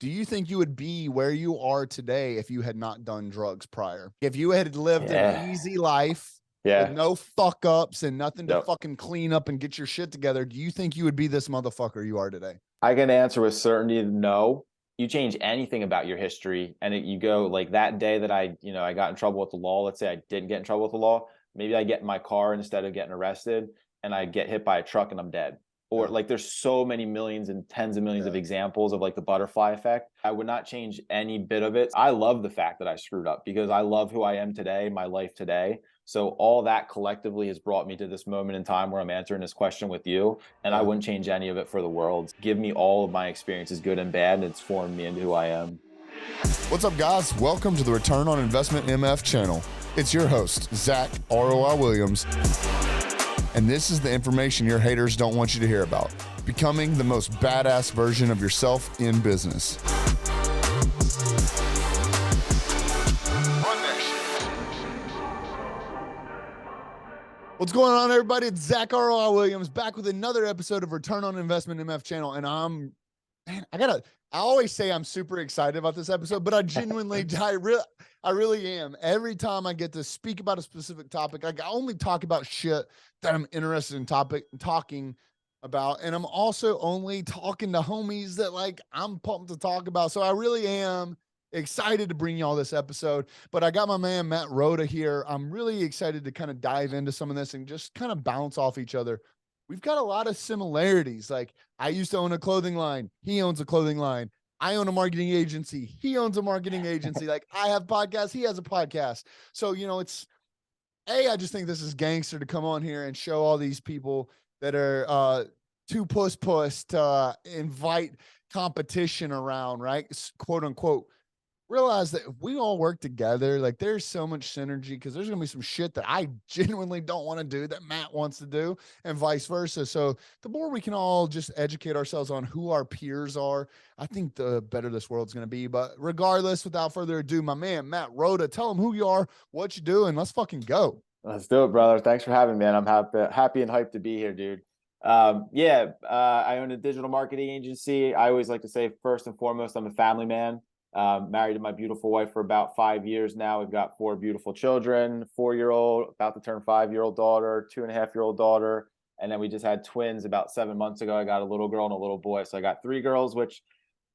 do you think you would be where you are today if you had not done drugs prior? If you had lived an easy life with no fuck ups and nothing to fucking clean up and get your shit together, do you think you would be this motherfucker you are today? I can answer with certainty, no. You change anything about your history and you go like that day that I got in trouble with the law. Let's say I didn't get in trouble with the law. Maybe I get in my car instead of getting arrested and I get hit by a truck and I'm dead. Or like there's so many millions and tens of millions of examples of like the butterfly effect. I would not change any bit of it. I love the fact that I screwed up because I love who I am today, my life today. So all that collectively has brought me to this moment in time where I'm answering this question with you, and I wouldn't change any of it for the world. Give me all of my experiences, good and bad, and it's formed me into who I am. What's up, guys? Welcome to the Return on Investment MF channel. It's your host, Zack, ROI Williams. And this is the information your haters don't want you to hear about. Becoming the most badass version of yourself in business. What's going on, everybody? It's Zack ROI Williams back with another episode of Return on Investment MF channel. And I always say I'm super excited about this episode, but I genuinely, I really am. Every time I get to speak about a specific topic, I only talk about shit that I'm interested in talking about. And I'm also only talking to homies that like I'm pumped to talk about. So I really am excited to bring y'all this episode, but I got my man, Matt Roda here. I'm really excited to kind of dive into some of this and just kind of bounce off each other. We've got a lot of similarities. Like I used to own a clothing line. He owns a clothing line. I own a marketing agency. He owns a marketing agency. Like I have podcasts. He has a podcast. So, I just think this is gangster to come on here and show all these people that are too puss to invite competition around, right? Quote unquote. Realize that if we all work together, like there's so much synergy because there's going to be some shit that I genuinely don't want to do that Matt wants to do and vice versa. So the more we can all just educate ourselves on who our peers are, I think the better this world's going to be. But regardless, without further ado, my man, Matt Roda, tell them who you are, what you do, and let's fucking go. Let's do it, brother. Thanks for having me, man. I'm happy and hyped to be here, dude. I own a digital marketing agency. I always like to say, first and foremost, I'm a family man. Married to my beautiful wife for about 5 years now. We've got 4 beautiful children, 4-year-old, about to turn 5-year-old daughter, 2.5-year-old daughter. And then we just had twins about 7 months ago. I got a little girl and a little boy. So I got 3 girls, which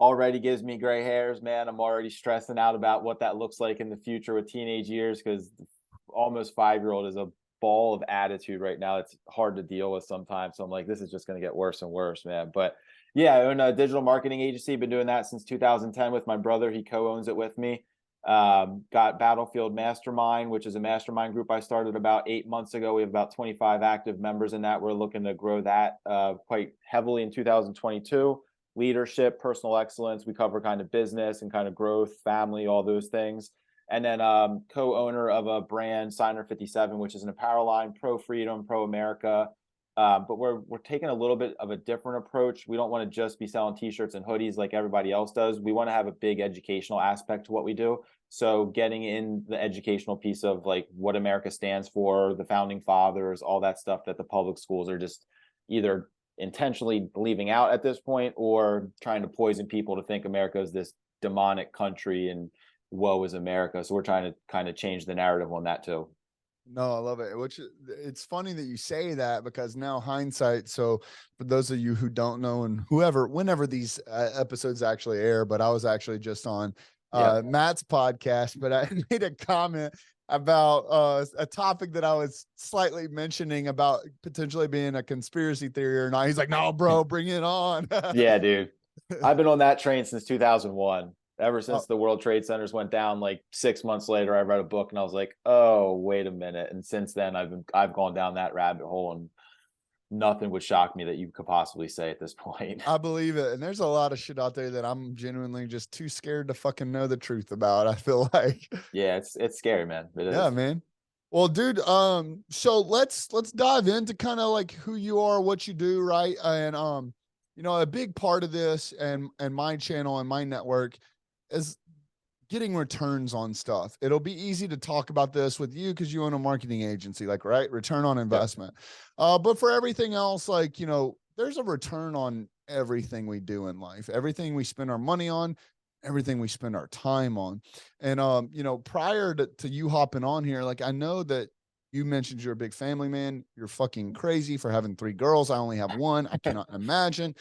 already gives me gray hairs, man. I'm already stressing out about what that looks like in the future with teenage years because almost 5-year-old is a ball of attitude right now. It's hard to deal with sometimes. So I'm like, this is just going to get worse and worse, man. But yeah, I own a digital marketing agency. Been doing that since 2010 with my brother. He co-owns it with me. Got Battlefield Mastermind, which is a mastermind group I started about 8 months ago. We have about 25 active members in that. We're looking to grow that quite heavily in 2022. Leadership, personal excellence. We cover kind of business and kind of growth, family, all those things. And then co-owner of a brand, Signer 57, which is an apparel line, pro freedom, pro America. But we're taking a little bit of a different approach. We don't want to just be selling t-shirts and hoodies like everybody else does. We want to have a big educational aspect to what we do. So getting in the educational piece of like what America stands for, the founding fathers, all that stuff that the public schools are just either intentionally leaving out at this point or trying to poison people to think America is this demonic country and woe is America. So we're trying to kind of change the narrative on that too. No, I love it. Which it's funny that you say that because now hindsight. So for those of you who don't know and whenever these episodes actually air, but I was actually just on Matt's podcast, but I made a comment about a topic that I was slightly mentioning about potentially being a conspiracy theory or not. He's like, no, bro, bring it on. Yeah, dude. I've been on that train since 2001. Ever since the World Trade Centers went down, like 6 months later, I read a book and I was like, oh, wait a minute. And since then I've gone down that rabbit hole and nothing would shock me that you could possibly say at this point. I believe it. And there's a lot of shit out there that I'm genuinely just too scared to fucking know the truth about. I feel like, yeah, it's scary, man. It is. Yeah, man. Well, dude, so let's dive into kind of like who you are, what you do. Right. And, a big part of this and my channel and my network is getting returns on stuff. It'll be easy to talk about this with you because you own a marketing agency, like, right? Return on investment. Yeah. But for everything else, like, there's a return on everything we do in life. Everything we spend our money on, everything we spend our time on. And, you know, prior to you hopping on here, like, I know that you mentioned you're a big family man. You're fucking crazy for having 3 girls. I only have 1. I cannot imagine.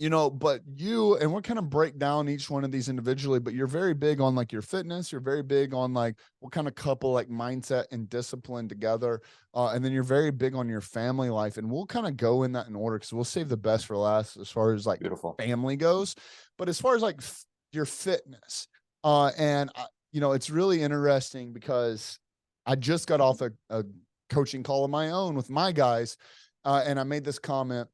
You know, but you, and we're kind of break down each one of these individually, but you're very big on like your fitness. You're very big on like what kind of couple like mindset and discipline together. And then you're very big on your family life. And we'll kind of go in that in order because we'll save the best for last as far as like Beautiful. family goes. But as far as like your fitness, you know, it's really interesting because I just got off a coaching call of my own with my guys. And I made this comment.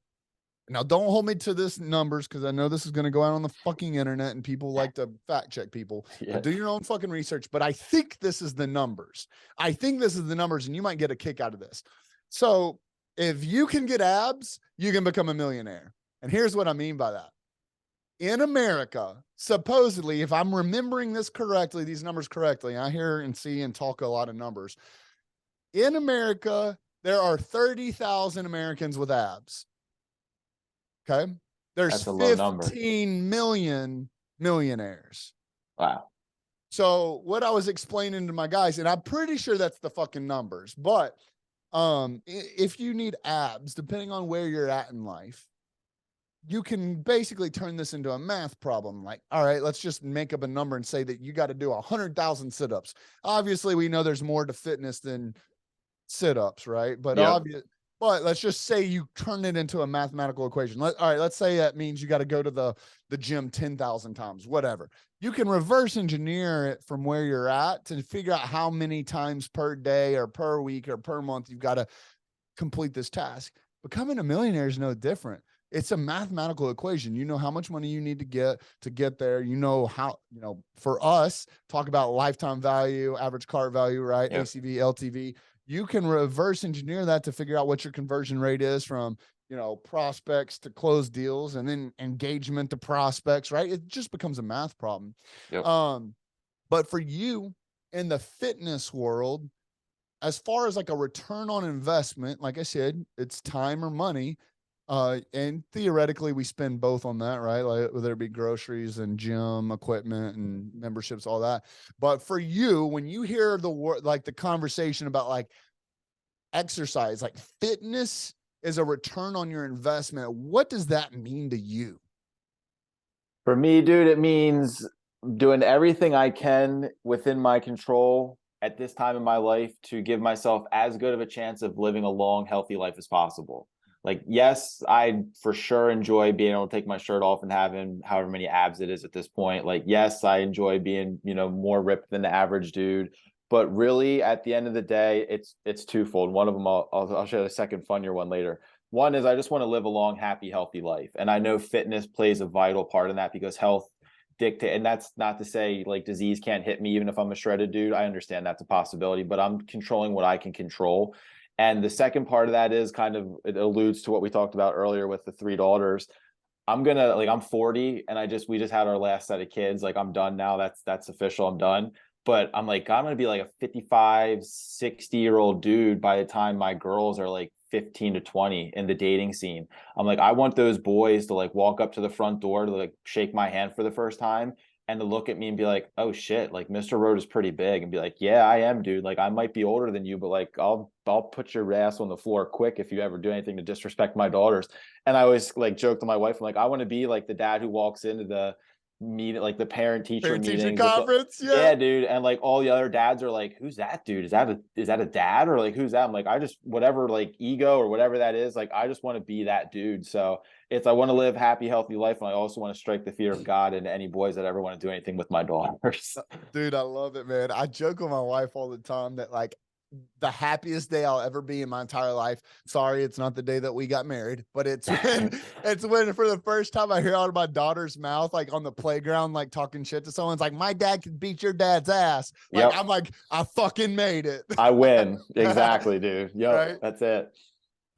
Now, don't hold me to this numbers because I know this is going to go out on the fucking internet and people like to fact check people. Yeah. Do your own fucking research. But I think this is the numbers. I think this is the numbers, and you might get a kick out of this. So if you can get abs, you can become a millionaire. And here's what I mean by that. In America, supposedly, if I'm remembering this correctly, these numbers correctly, I hear and see and talk a lot of numbers. In America, there are 30,000 Americans with abs. Okay. There's 15 million millionaires. Wow. So what I was explaining to my guys, and I'm pretty sure that's the fucking numbers, but if you need abs, depending on where you're at in life, you can basically turn this into a math problem. Like, all right, let's just make up a number and say that you got to do 100,000 sit-ups. Obviously, we know there's more to fitness than sit-ups, right? But But let's just say you turn it into a mathematical equation. All right, let's say that means you got to go to the gym 10,000 times, whatever. You can reverse engineer it from where you're at to figure out how many times per day or per week or per month you've got to complete this task. Becoming a millionaire is no different. It's a mathematical equation. You know how much money you need to get there. You know how, you know, for us, talk about lifetime value, average cart value, right? Yep. ACV, LTV. You can reverse engineer that to figure out what your conversion rate is from, you know, prospects to closed deals, and then engagement to prospects, right? It just becomes a math problem. Yep. But for you in the fitness world, as far as like a return on investment, like I said, it's time or money. And theoretically we spend both on that, right? Like whether it be groceries and gym equipment and memberships, all that. But for you, when you hear the word, like the conversation about like exercise, like fitness is a return on your investment, what does that mean to you? For me, dude, it means doing everything I can within my control at this time in my life to give myself as good of a chance of living a long, healthy life as possible. Like, yes, I for sure enjoy being able to take my shirt off and having however many abs it is at this point. Like, yes, I enjoy being, you know, more ripped than the average dude. But really, at the end of the day, it's twofold. One of them, I'll share the second funnier one later. One is I just want to live a long, happy, healthy life. And I know fitness plays a vital part in that because health dictate, and that's not to say like disease can't hit me even if I'm a shredded dude. I understand that's a possibility, but I'm controlling what I can control. And the second part of that is kind of, it alludes to what we talked about earlier with the 3 daughters. I'm 40 and we just had our last set of kids. Like, I'm done now. That's official. I'm done. But I'm like, I'm going to be like a 55, 60-year-old dude by the time my girls are like 15 to 20 in the dating scene. I'm like, I want those boys to like walk up to the front door to like shake my hand for the first time and to look at me and be like, oh shit, like Mr. Roda's pretty big, and be like, yeah, I am, dude. Like, I might be older than you, but like, I'll put your ass on the floor quick if you ever do anything to disrespect my daughters. And I always like joke to my wife, I'm like, I want to be like the dad who walks into the meet, like the parent teacher meetings conference. yeah, dude, and like all the other dads are like, who's that dude? Is that a dad? Or like, who's that? I'm like, I just, whatever, like ego or whatever that is, like I just want to be that dude. So I want to live happy, healthy life, and I also want to strike the fear of God into any boys that ever want to do anything with my daughters. Dude, I love it, man. I joke with my wife all the time that like the happiest day I'll ever be in my entire life. Sorry, it's not the day that we got married, but it's when for the first time I hear out of my daughter's mouth, like on the playground, like talking shit to someone's like, my dad could beat your dad's ass. Like, yep. I'm like, I fucking made it. I win. Exactly, dude. Yep. Right? That's it.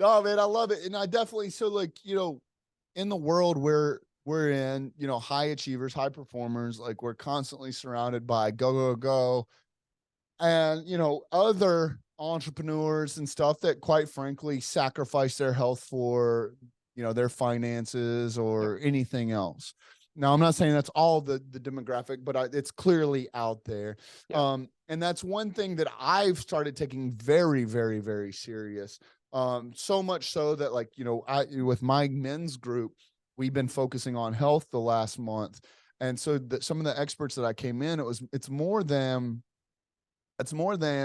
Oh man, I love it. And I definitely, so like, you know, in the world where we're in, you know, high achievers, high performers, like we're constantly surrounded by go, and, you know, other entrepreneurs and stuff that quite frankly sacrifice their health for, you know, their finances or anything else. Now, I'm not saying that's all the demographic, but it's clearly out there. Yeah. And that's one thing that I've started taking very, very, very serious. So much so that, like, with my men's group, we've been focusing on health the last month. And so some of the experts that I came in, it's more than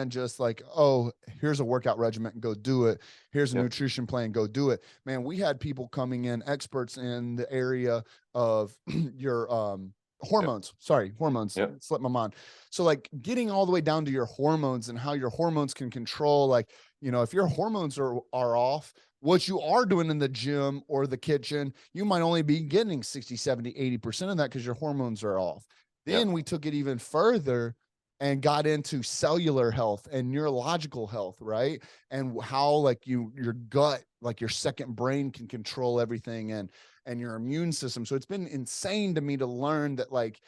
just like, oh, here's a workout regimen and go do it. Here's a Yep. nutrition plan, go do it. Man, we had people coming in, experts in the area of your Yep. hormones. Sorry, hormones. Yep. Slipped my mind. So, like, getting all the way down to your hormones and how your hormones can control, like, if your hormones are off, what you are doing in the gym or the kitchen, you might only be getting 60, 70, 80% of that because your hormones are off. Yep. Then we took it even further and got into cellular health and neurological health, right? And how, like, your gut, like your second brain, can control everything, and your immune system. So it's been insane to me to learn that, like,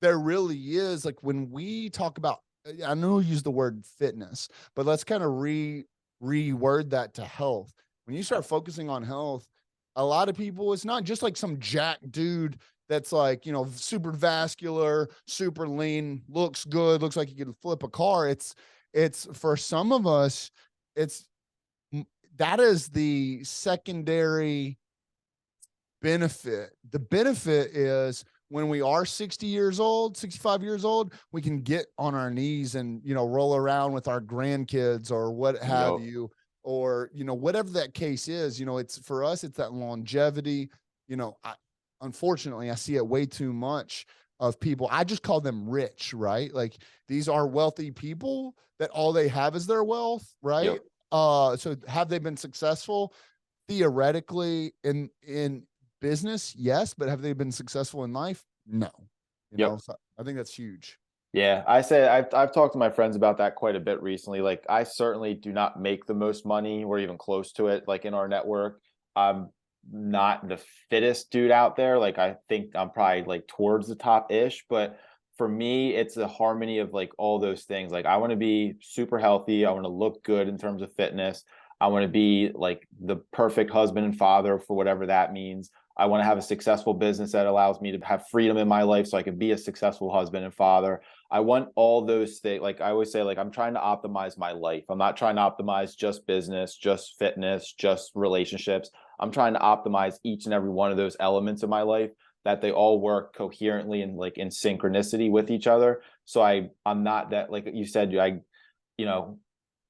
there really is, like, when we talk about, I know we use the word fitness, but let's kind of reword that to health. When you start focusing on health, a lot of people, it's not just like some jack dude that's like, super vascular, super lean, looks good, looks like he could flip a car. It's for some of us, it's that is the secondary benefit. The benefit is when we are 60 years old, 65 years old, we can get on our knees and, roll around with our grandkids or what have Yep. you, or, whatever that case is. It's for us, it's that longevity. Unfortunately, I see it way too much of people. I just call them rich, right? Like, these are wealthy people that all they have is their wealth, right? Yep. So have they been successful? Theoretically, in business, yes, but have they been successful in life? No. Yep. So I think that's huge. Yeah, I say I've talked to my friends about that quite a bit recently. Like, I certainly do not make the most money or even close to it, like, in our network. I'm not the fittest dude out there. Like, I think I'm probably like towards the top ish, but for me, it's a harmony of like all those things. Like, I want to be super healthy. I want to look good in terms of fitness. I want to be like the perfect husband and father for whatever that means. I want to have a successful business that allows me to have freedom in my life so I can be a successful husband and father. I want all those things. Like, I always say, like, I'm trying to optimize my life. I'm not trying to optimize just business, just fitness, just relationships. I'm trying to optimize each and every one of those elements of my life, that they all work coherently and like in synchronicity with each other. So I'm not that, like you said, you know,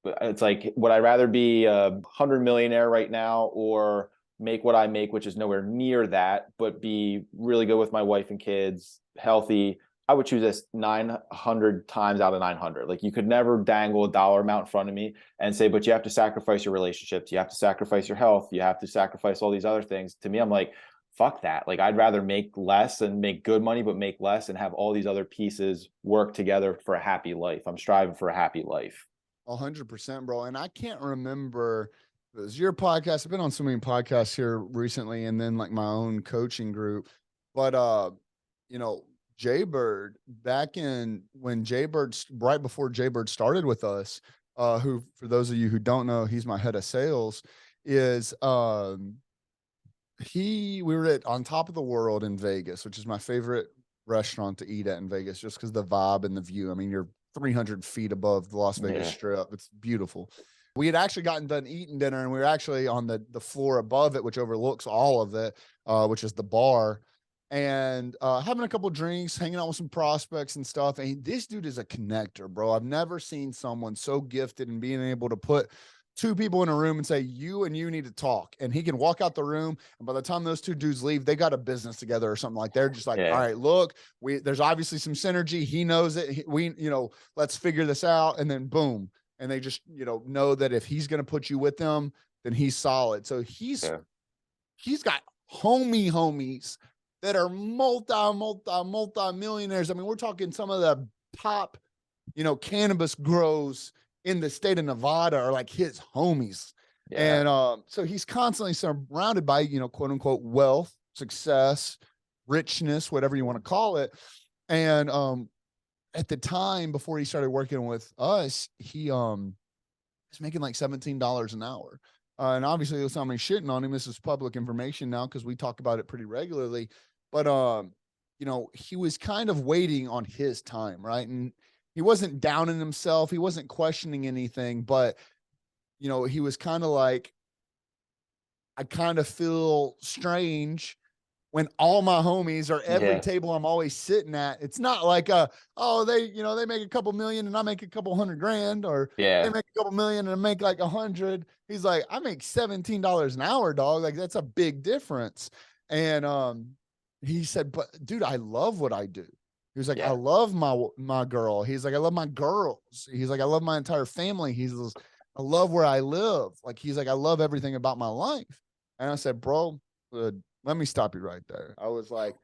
it's like, would I rather be a 100 millionaire right now, or make what I make, which is nowhere near that, but be really good with my wife and kids, healthy? I would choose this 900 times out of 900. Like, you could never dangle a dollar amount in front of me and say, but you have to sacrifice your relationships, you have to sacrifice your health, you have to sacrifice all these other things. To me, I'm like, fuck that. Like, I'd rather make less and make good money, but make less and have all these other pieces work together for a happy life. I'm striving for a happy life. 100%, bro. And I can't remember, it was your podcast. I've been on so many podcasts here recently, and then like my own coaching group. But you know, Jaybird, back in when Jaybird, right before Jaybird started with us, who, for those of you who don't know, he's my head of sales, is we were at On Top of the World in Vegas, which is my favorite restaurant to eat at in Vegas, just because the vibe and the view. I mean, you're 300 feet above the Las Vegas Yeah. Strip. It's beautiful. We had actually gotten done eating dinner, and we were actually on the floor above it, which overlooks all of it, which is the bar, and having a couple drinks, hanging out with some prospects and stuff. And this dude is a connector, bro. I've never seen someone so gifted in being able to put two people in a room and say, you and you need to talk. And he can walk out the room, and by the time those two dudes leave, they got a business together or something. Like, they're just like, all Yeah. right, look, there's obviously some synergy. He knows it. Let's figure this out. And then boom. And they just, know that if he's going to put you with them, then he's solid. So he's got homies that are multi millionaires. I mean, we're talking some of the top, cannabis grows in the state of Nevada are like his homies. Yeah. And so he's constantly surrounded by, quote unquote, wealth, success, richness, whatever you want to call it. And at the time before he started working with us, he was making like $17 an hour. And obviously, there's somebody shitting on him. This is public information now because we talk about it pretty regularly. But he was kind of waiting on his time, right? And he wasn't down in himself. He wasn't questioning anything, but, he was kind of like, I kind of feel strange when all my homies are every Yeah. table I'm always sitting at. It's not like, they make a couple million and I make a couple $100,000, or they Yeah. make a couple million and I make like 100. He's like, I make $17 an hour, dog. Like, that's a big difference. And he said, but dude, I love what I do. He was like, I Yeah. love my girl. He's like, I love my girls. He's like, I love my entire family. I love where I live. Like, he's like, I love everything about my life. And I said, bro, let me stop you right there. I was like,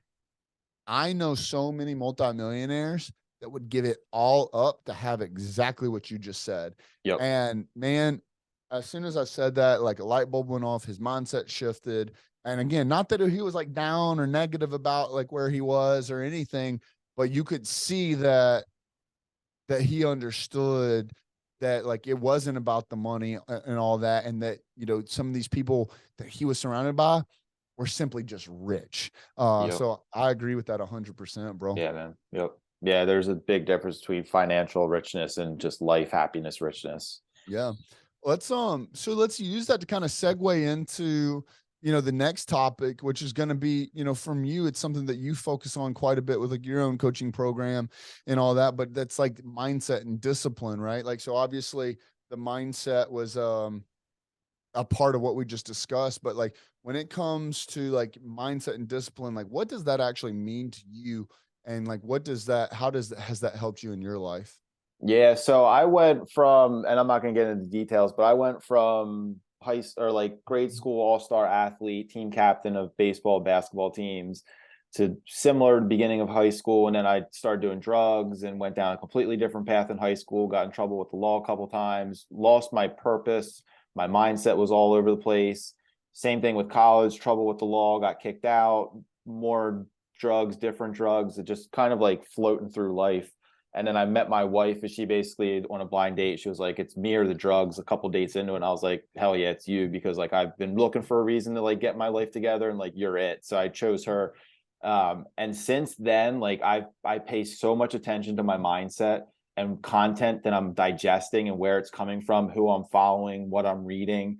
I know so many multimillionaires that would give it all up to have exactly what you just said. Yep. And man, as soon as I said that, like, a light bulb went off, his mindset shifted. And again, not that he was like down or negative about like where he was or anything, but you could see that he understood that, like, it wasn't about the money and all that. And that, some of these people that he was surrounded by were simply just rich. Yep. So I agree with that 100%, bro. Yeah, man. Yep. Yeah, there's a big difference between financial richness and just life happiness richness. Yeah. Let's use that to kind of segue into, the next topic, which is going to be, from you, it's something that you focus on quite a bit with like your own coaching program and all that, but that's like mindset and discipline, right? Like, so obviously the mindset was, a part of what we just discussed, but like, when it comes to like mindset and discipline, like, what does that actually mean to you? And like, has that helped you in your life? Yeah, so I went from, and I'm not going to get into details, but I went from grade school all-star athlete, team captain of baseball, basketball teams, to similar to the beginning of high school. And then I started doing drugs and went down a completely different path in high school, got in trouble with the law a couple times, lost my purpose. My mindset was all over the place. Same thing with college, trouble with the law, got kicked out, more drugs, different drugs, just kind of like floating through life. And then I met my wife, and she basically, on a blind date, she was like, it's me or the drugs, a couple dates into it. And I was like, hell yeah, it's you, because like I've been looking for a reason to like get my life together, and like you're it. So I chose her. And since then, like I pay so much attention to my mindset and content that I'm digesting and where it's coming from, who I'm following, what I'm reading.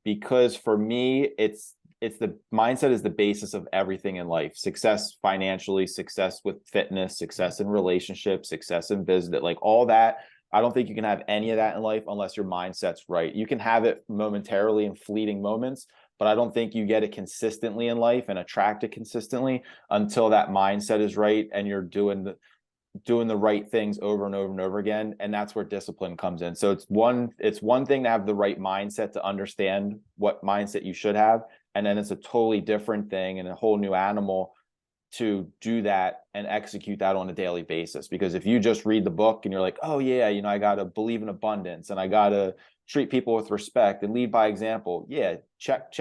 Because for me, it's the mindset is the basis of everything in life. Success financially, success with fitness, success in relationships, success in business, like all that. I don't think you can have any of that in life unless your mindset's right. You can have it momentarily in fleeting moments, but I don't think you get it consistently in life and attract it consistently until that mindset is right and you're doing the right things over and over and over again. And that's where discipline comes in. So it's one thing to have the right mindset, to understand what mindset you should have. And then it's a totally different thing and a whole new animal to do that and execute that on a daily basis. Because if you just read the book and you're like, oh yeah, I got to believe in abundance and I got to treat people with respect and lead by example. Yeah. Check.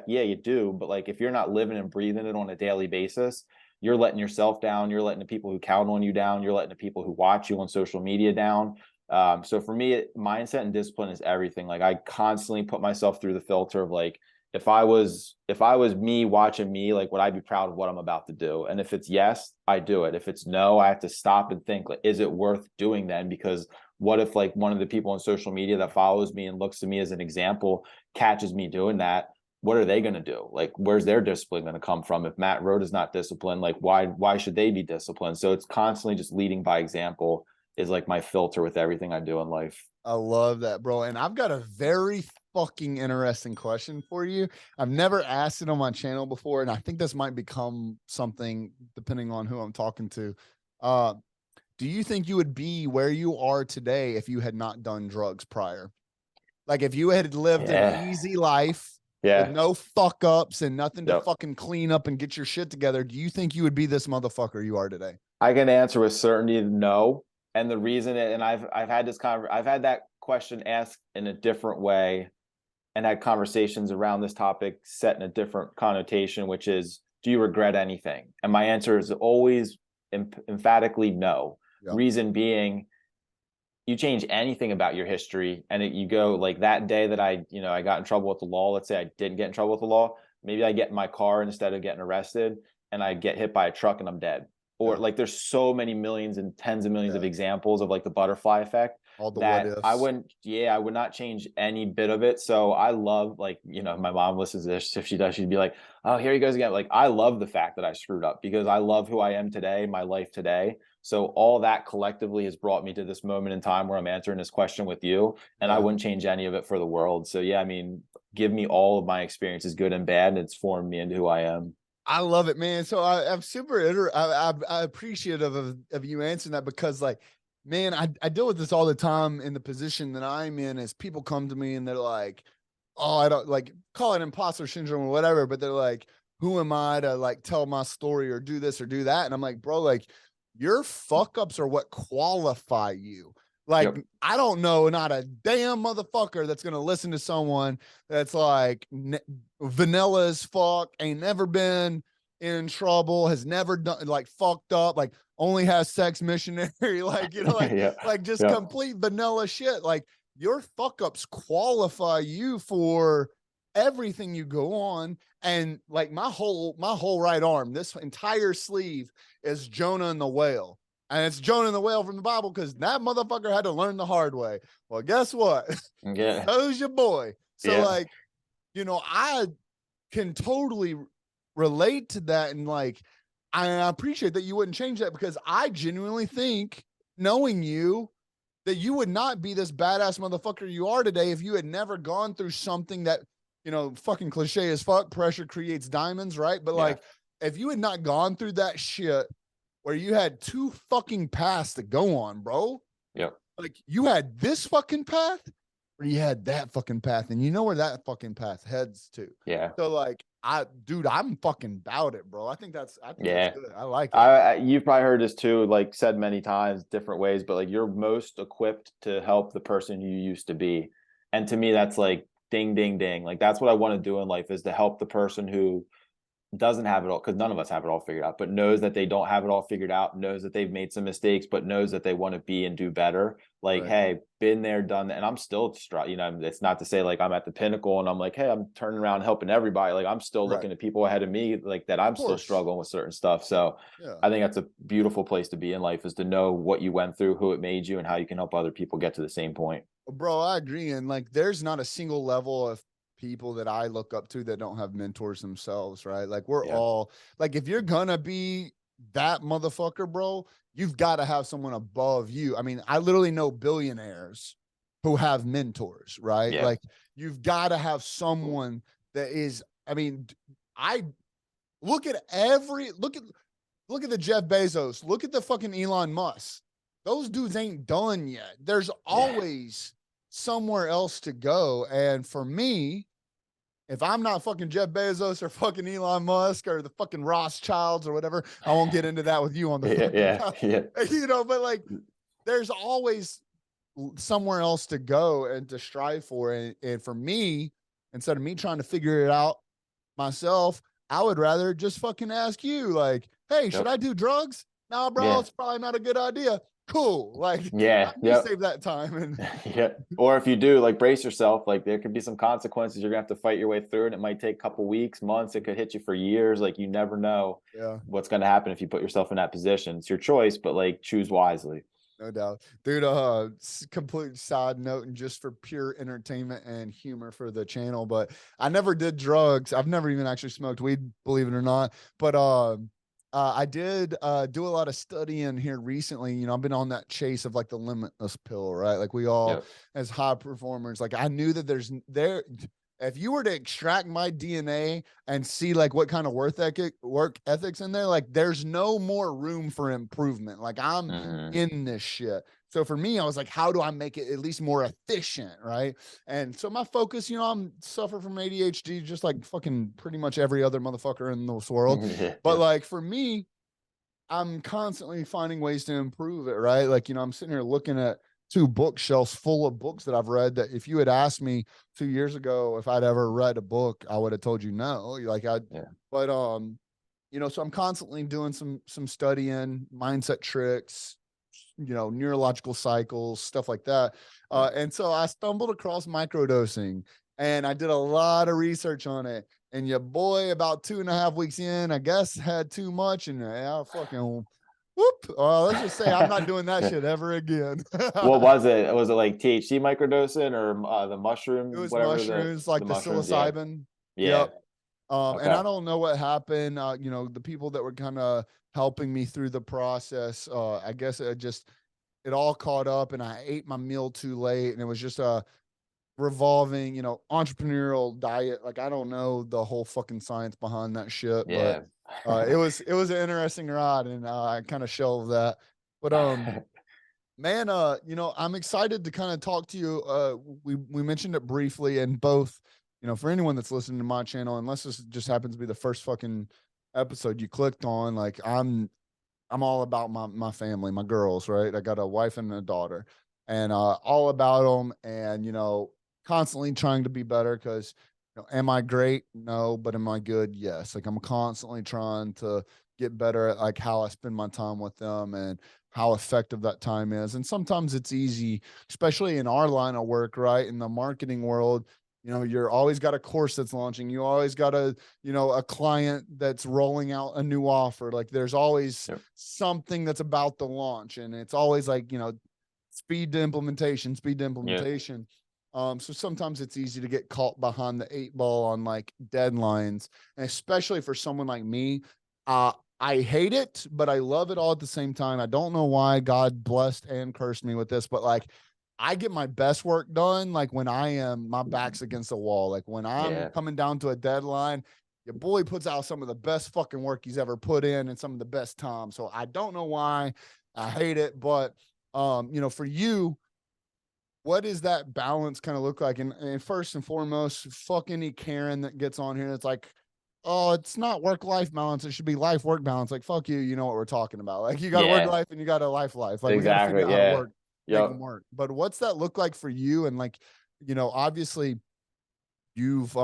Yeah, you do. But like, if you're not living and breathing it on a daily basis, you're letting yourself down. You're letting the people who count on you down. You're letting the people who watch you on social media down. So for me, mindset and discipline is everything. Like, I constantly put myself through the filter of like, if I was me watching me, like, would I be proud of what I'm about to do? And if it's yes, I do it. If it's no, I have to stop and think, like, is it worth doing then? Because what if like one of the people on social media that follows me and looks to me as an example catches me doing that? What are they going to do? Like, where's their discipline going to come from? If Matt Roda is not disciplined, like why should they be disciplined? So it's constantly just leading by example is like my filter with everything I do in life. I love that, bro. And I've got a very fucking interesting question for you. I've never asked it on my channel before, and I think this might become something depending on who I'm talking to. Do you think you would be where you are today if you had not done drugs prior? Like, if you had lived an easy life with no fuck ups and nothing to fucking clean up and get your shit together, do you think you would be this motherfucker you are today? I can answer with certainty no. And the reason, and I've had I've had that question asked in a different way and had conversations around this topic set in a different connotation, which is, do you regret anything? And my answer is always emphatically no. Yep. Reason being, you change anything about your history and you go like that day that I got in trouble with the law. Let's say I didn't get in trouble with the law. Maybe I get in my car instead of getting arrested. and I get hit by a truck and I'm dead. Or like there's so many millions and tens of millions of examples of like the butterfly effect All the that what ifs. I would not change any bit of it. So I love, like, my mom listens to this. If she does, she'd be like, oh, here he goes again. Like, I love the fact that I screwed up because I love who I am today, my life today. So all that collectively has brought me to this moment in time where I'm answering this question with you, and I wouldn't change any of it for the world. So yeah, I mean, give me all of my experiences, good and bad, and it's formed me into who I am. I love it, man. So I'm super I appreciative of you answering that because, like, man, I deal with this all the time in the position that I'm in. As people come to me and they're like, oh, I don't, like, call it imposter syndrome or whatever, but they're like, who am I to like tell my story or do this or do that? And I'm like, bro, like, your fuck ups are what qualify you. Like, I don't know, not a damn motherfucker that's going to listen to someone that's like vanilla as fuck, ain't never been in trouble, has never done, like, fucked up, like only has sex missionary, like, like just complete vanilla shit. Like, your fuck ups qualify you for everything you go on. And like my whole right arm, this entire sleeve is Jonah and the whale. And it's Jonah and the whale from the Bible because that motherfucker had to learn the hard way. Well, guess what? Yeah. So's your boy. So like, I can totally relate to that. And like, I appreciate that you wouldn't change that because I genuinely think, knowing you, that you would not be this badass motherfucker you are today if you had never gone through something that, fucking cliche as fuck, pressure creates diamonds, right? But like, if you had not gone through that shit where you had two fucking paths to go on, bro. Yep. Like, you had this fucking path or you had that fucking path, and you know where that fucking path heads to. Yeah. So like, I'm fucking about it, bro. I think that's good. I like it. You've probably heard this too, like said many times, different ways, but like, you're most equipped to help the person you used to be. And to me, that's like ding, ding, ding. Like, that's what I want to do in life, is to help the person who doesn't have it all, because none of us have it all figured out, but knows that they don't have it all figured out, knows that they've made some mistakes, but knows that they want to be and do better. Like, hey, been there, done that. And I'm still, it's not to say like I'm at the pinnacle and I'm like, hey, I'm turning around helping everybody. Like, I'm still looking at people ahead of me, like that I'm still struggling with certain stuff. So I think that's a beautiful place to be in life, is to know what you went through, who it made you, and how you can help other people get to the same point. Bro, I agree. And like, there's not a single level of people that I look up to that don't have mentors themselves, right? Like, we're all like, if you're gonna be that motherfucker, bro, you've got to have someone above you. I mean, I literally know billionaires who have mentors, right? Like, you've got to have someone that is, I mean, I look at look at the Jeff Bezos, look at the fucking Elon Musk. Those dudes ain't done yet. There's always somewhere else to go. And for me, if I'm not fucking Jeff Bezos or fucking Elon Musk or the fucking Rothschilds or whatever, I won't get into that with you on the but like, there's always somewhere else to go and to strive for. And for me, instead of me trying to figure it out myself, I would rather just fucking ask you, like, hey, should I do drugs? No, bro, it's probably not a good idea. Cool. Like, save that time. And or if you do, like, brace yourself. Like, there could be some consequences. You're gonna have to fight your way through it. It might take a couple weeks, months. It could hit you for years. Like, you never know what's gonna happen if you put yourself in that position. It's your choice, but like, choose wisely. No doubt, dude. Complete side note, and just for pure entertainment and humor for the channel, but I never did drugs. I've never even actually smoked weed, believe it or not. But I did do a lot of studying here recently. I've been on that chase of like the limitless pill, right? Like, we all, as high performers, like, I knew that if you were to extract my DNA and see like what kind of work ethics in there, like, there's no more room for improvement. Like, I'm in this shit. So for me, I was like, how do I make it at least more efficient? Right. And so my focus, I'm suffer from ADHD, just like fucking pretty much every other motherfucker in this world. But like, for me, I'm constantly finding ways to improve it. Right. Like, I'm sitting here looking at 2 bookshelves full of books that I've read that if you had asked me 2 years ago if I'd ever read a book, I would have told you no. Like, but so I'm constantly doing some studying, mindset tricks, neurological cycles, stuff like that. And so I stumbled across microdosing and I did a lot of research on it. And your boy, about 2.5 weeks in, I guess, had too much, and fucking whoop. Let's just say I'm not doing that shit ever again. What was it? Was it like THC microdosing or the It mushroom, was whatever mushrooms, like the the mushrooms? Yeah. psilocybin. Yeah. Yep. And Okay. I don't know what happened. The people that were kind of helping me through the process, I guess it all caught up, and I ate my meal too late, and it was just a revolving, entrepreneurial diet. Like I don't know the whole fucking science behind that shit, but Yeah. it was an interesting ride, and I kind of shelved that. But man, I'm excited to kind of talk to you. We mentioned it briefly, and both, for anyone that's listening to my channel, unless this just happens to be the first fucking episode you clicked on, like I'm all about my family, my girls, right? I got a wife and a daughter, and all about them, and constantly trying to be better because. Am I great? No, but am I good? Yes. Like I'm constantly trying to get better at like how I spend my time with them and how effective that time is. And sometimes it's easy, especially in our line of work, right? In the marketing world, you're always got a course that's launching. You always got a client that's rolling out a new offer. Like there's always Yep. something that's about to launch. And it's always like, speed to implementation, speed to implementation. So sometimes it's easy to get caught behind the 8 ball on like deadlines. And especially for someone like me, I hate it, but I love it all at the same time. I don't know why God blessed and cursed me with this, but like I get my best work done like when my back's against the wall. Like when I'm Yeah. coming down to a deadline, your boy puts out some of the best fucking work he's ever put in and some of the best time. So I don't know why I hate it, but for you, what does that balance kind of look like? And first and foremost, fuck any Karen that gets on here. It's like, oh, it's not work-life balance. It should be life-work balance. Like, fuck you. You know what we're talking about. Like, you got a work Yeah. life and you got a life. Like, we got to figure Exactly. out how to Yeah. work, make them Yep. work. But what's that look like for you? And like, obviously you've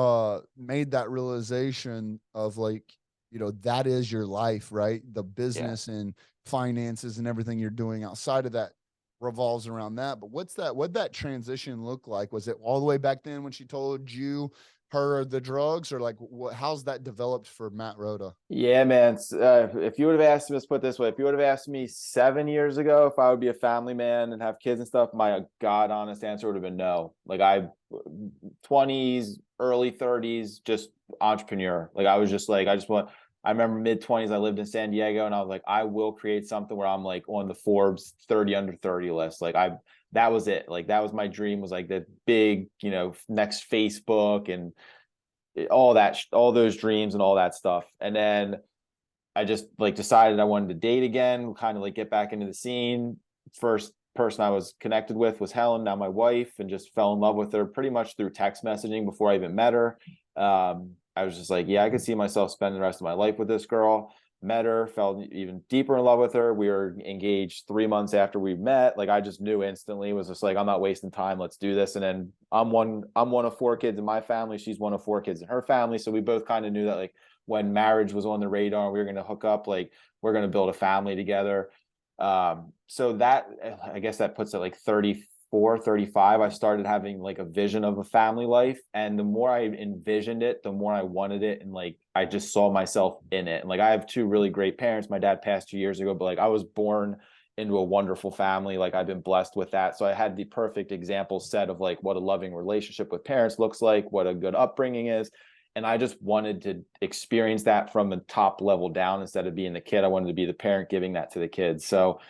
made that realization of like, that is your life, right? The Yeah. business and finances and everything you're doing outside of that revolves around that. But what'd that transition look like? Was it all the way back then when she told you her the drugs, or like how's that developed for Matt Roda? Yeah, man. If you would have asked me, let's put it this way, if you would have asked me 7 years ago if I would be a family man and have kids and stuff, my God honest answer would have been no. Like 20s, early 30s, just entrepreneur. Like I was just like, I remember mid 20s, I lived in San Diego and I was like, I will create something where I'm like on the Forbes 30 under 30 list. That was it. Like that was my dream, was like the big, next Facebook and all those dreams and all that stuff. And then I just like decided I wanted to date again, kind of like get back into the scene. First person I was connected with was Helen, now my wife, and just fell in love with her pretty much through text messaging before I even met her. I was just like, yeah, I could see myself spending the rest of my life with this girl. Met her, fell even deeper in love with her. We were engaged 3 months after we met. Like I just knew instantly, was just like, I'm not wasting time. Let's do this. And then I'm one of 4 kids in my family. She's one of 4 kids in her family. So we both kind of knew that like when marriage was on the radar, we were going to hook up, like we're going to build a family together. So that, I guess that puts it like 34, 35. I started having like a vision of a family life. And the more I envisioned it, the more I wanted it. And like, I just saw myself in it. And like, I have 2 really great parents. My dad passed 2 years ago, but like I was born into a wonderful family. Like I've been blessed with that. So I had the perfect example set of like what a loving relationship with parents looks like, what a good upbringing is. And I just wanted to experience that from the top level down instead of being the kid. I wanted to be the parent giving that to the kids. So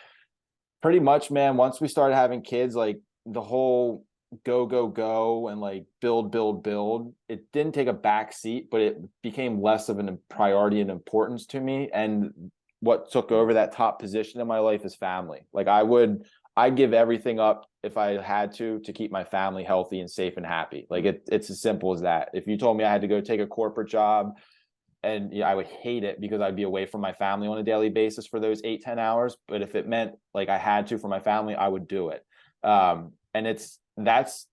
pretty much, man, once we started having kids, like the whole go and like build, it didn't take a back seat, but it became less of a priority and importance to me. And what took over that top position in my life is family. Like I'd give everything up if I had to keep my family healthy and safe and happy. Like it's as simple as that. If you told me I had to go take a corporate job, and I would hate it because I'd be away from my family on a daily basis for those 8-10 hours. But if it meant like I had to for my family, I would do it. And that's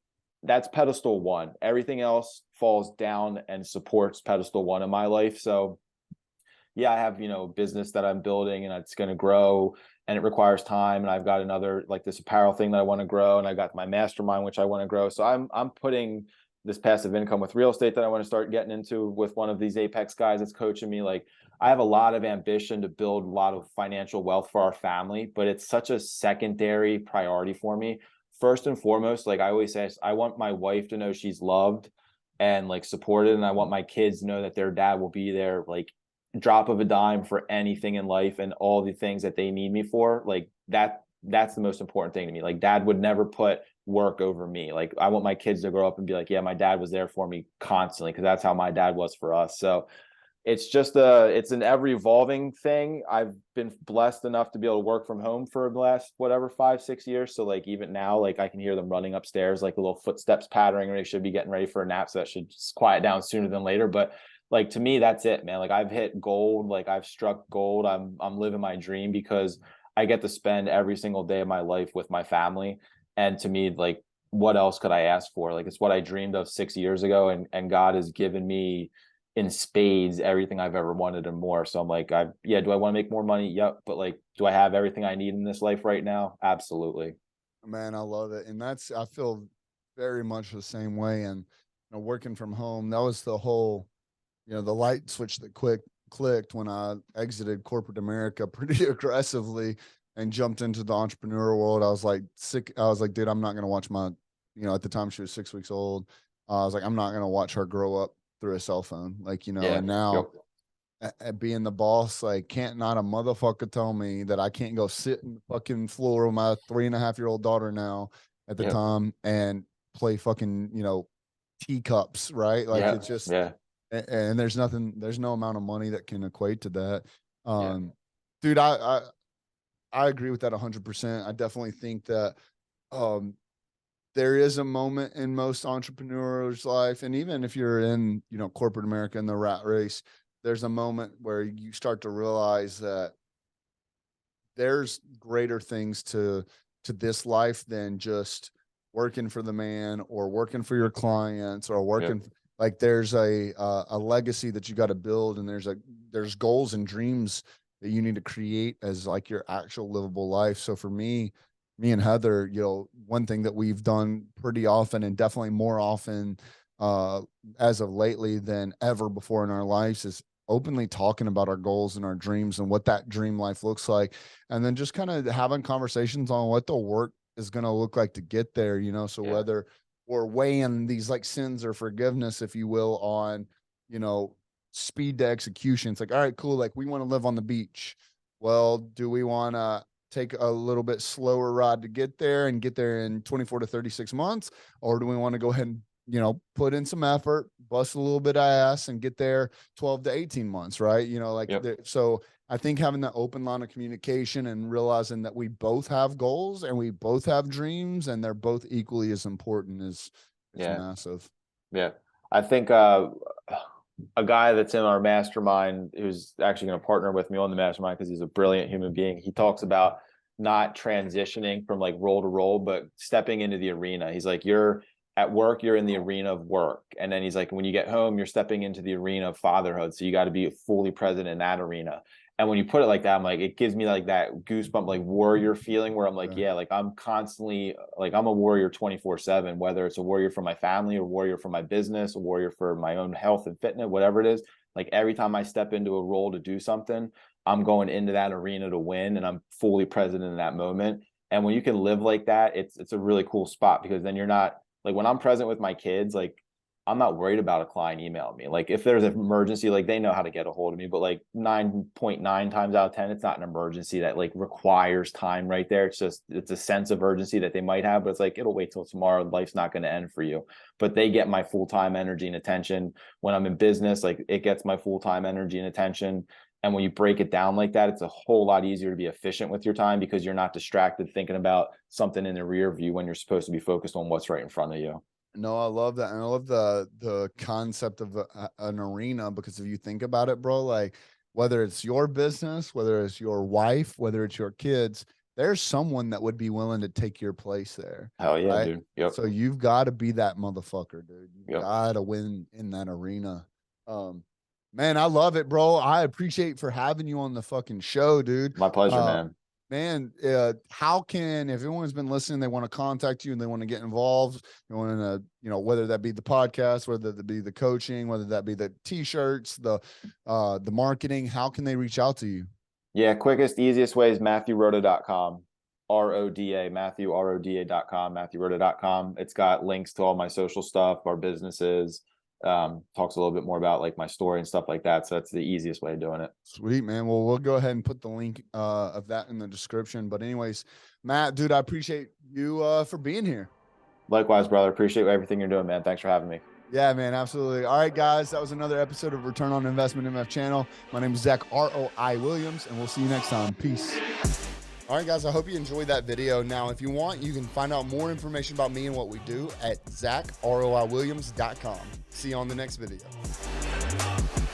pedestal 1. Everything else falls down and supports pedestal 1 in my life. So yeah, I have, business that I'm building and it's going to grow and it requires time. And I've got another, like this apparel thing that I want to grow. And I got my mastermind, which I want to grow. So I'm putting this passive income with real estate that I want to start getting into with one of these Apex guys that's coaching me. Like, I have a lot of ambition to build a lot of financial wealth for our family, but it's such a secondary priority for me. First and foremost, like I always say, I want my wife to know she's loved and like supported, and I want my kids to know that their dad will be there, like drop of a dime for anything in life and all the things that they need me for. Like that's the most important thing to me. Like, dad would never put work over me. Like, I want my kids to grow up and be like, yeah, my dad was there for me constantly, because that's how my dad was for us. So it's just it's an ever evolving thing. I've been blessed enough to be able to work from home for the last whatever 5-6 years. So like even now, like I can hear them running upstairs, like the little footsteps pattering, or they should be getting ready for a nap. So that should just quiet down sooner than later. But like, to me, that's it, man. Like, I've hit gold. Like, I've struck gold. I'm living my dream because I get to spend every single day of my life with my family. And to me, like, what else could I ask for? Like, it's what I dreamed of 6 years ago, and God has given me in spades everything I've ever wanted and more. So I'm like, do I want to make more money? Yep. But like, do I have everything I need in this life right now? Absolutely. Man, I love it. And I feel very much the same way. And, working from home, that was the whole, the light switch that clicked when I exited corporate America pretty aggressively and jumped into the entrepreneurial world. I was like sick. I was like, dude, I'm not going to watch my, at the time she was 6 weeks old. I was like, I'm not going to watch her grow up through a cell phone. Like, Yeah. and now at being the boss, like, can't not a motherfucker tell me that I can't go sit in the fucking floor with my 3.5-year-old daughter now at the time and play fucking, teacups, right? Like, it's just, and there's no amount of money that can equate to that. Dude, I agree with that 100%. I definitely think that, there is a moment in most entrepreneurs' life, and even if you're in, corporate America in the rat race, there's a moment where you start to realize that there's greater things to this life than just working for the man or working for your clients or working. Like, there's a legacy that you got to build, and there's goals and dreams that you need to create as like your actual livable life. So for me and Heather, one thing that we've done pretty often, and definitely more often as of lately than ever before in our lives, is openly talking about our goals and our dreams and what that dream life looks like. And then just kind of having conversations on what the work is going to look like to get there, so whether we're weighing these like sins or forgiveness, if you will, on, speed to execution. It's like, all right, cool. Like, we want to live on the beach. Well, do we want to take a little bit slower ride to get there and get there in 24 to 36 months? Or do we want to go ahead and, put in some effort, bust a little bit of ass and get there 12 to 18 months, right? So I think having that open line of communication and realizing that we both have goals and we both have dreams and they're both equally as important is massive. Yeah. I think a guy that's in our mastermind, who's actually going to partner with me on the mastermind because he's a brilliant human being, he talks about not transitioning from like role to role, but stepping into the arena. He's like, you're at work, you're in the arena of work. And then he's like, when you get home, you're stepping into the arena of fatherhood. So you got to be fully present in that arena. And when you put it like that, I'm like, it gives me like that goosebump, like warrior feeling where I'm like, like I'm constantly like, I'm a warrior 24/7, whether it's a warrior for my family, a warrior for my business, a warrior for my own health and fitness, whatever it is. Like, every time I step into a role to do something, I'm going into that arena to win, and I'm fully present in that moment. And when you can live like that, it's a really cool spot, because then you're not like, when I'm present with my kids, like, I'm not worried about a client emailing me. Like, if there's an emergency, like, they know how to get a hold of me, but like 9.9 times out of 10, it's not an emergency that like requires time right there. It's a sense of urgency that they might have, but it's like, it'll wait till tomorrow. Life's not going to end for you. But they get my full-time energy and attention. When I'm in business, like, it gets my full-time energy and attention. And when you break it down like that, it's a whole lot easier to be efficient with your time, because you're not distracted thinking about something in the rear view when you're supposed to be focused on what's right in front of you. No, I love that. And I love the concept of an arena, because if you think about it, bro, like, whether it's your business, whether it's your wife, whether it's your kids, there's someone that would be willing to take your place there. Hell yeah, right? dude. Yep. So you've got to be that motherfucker, dude. You've Yep. got to win in that arena. Man, I love it, bro. I appreciate for having you on the fucking show, dude. My pleasure, man. man, how can, if everyone's been listening, they want to contact you and they want to get involved, they want to, whether that be the podcast, whether that be the coaching, whether that be the t-shirts, the marketing, how can they reach out to you? Yeah, quickest, easiest way is MatthewRoda.com. RODA, Matthew, RODA.com, MatthewRoda.com. It's got links to all my social stuff, our businesses, talks a little bit more about like my story and stuff like that. So that's the easiest way of doing it. Sweet, man. Well, we'll go ahead and put the link of that in the description. But anyways, Matt, dude, I appreciate you for being here. Likewise, brother. Appreciate everything you're doing, man. Thanks for having me. Yeah, man, absolutely. All right, guys, that was another episode of Return on Investment MF channel. My name is Zack ROI Williams, and we'll see you next time. Peace. All right, guys, I hope you enjoyed that video. Now, if you want, you can find out more information about me and what we do at zackroiwilliams.com. See you on the next video.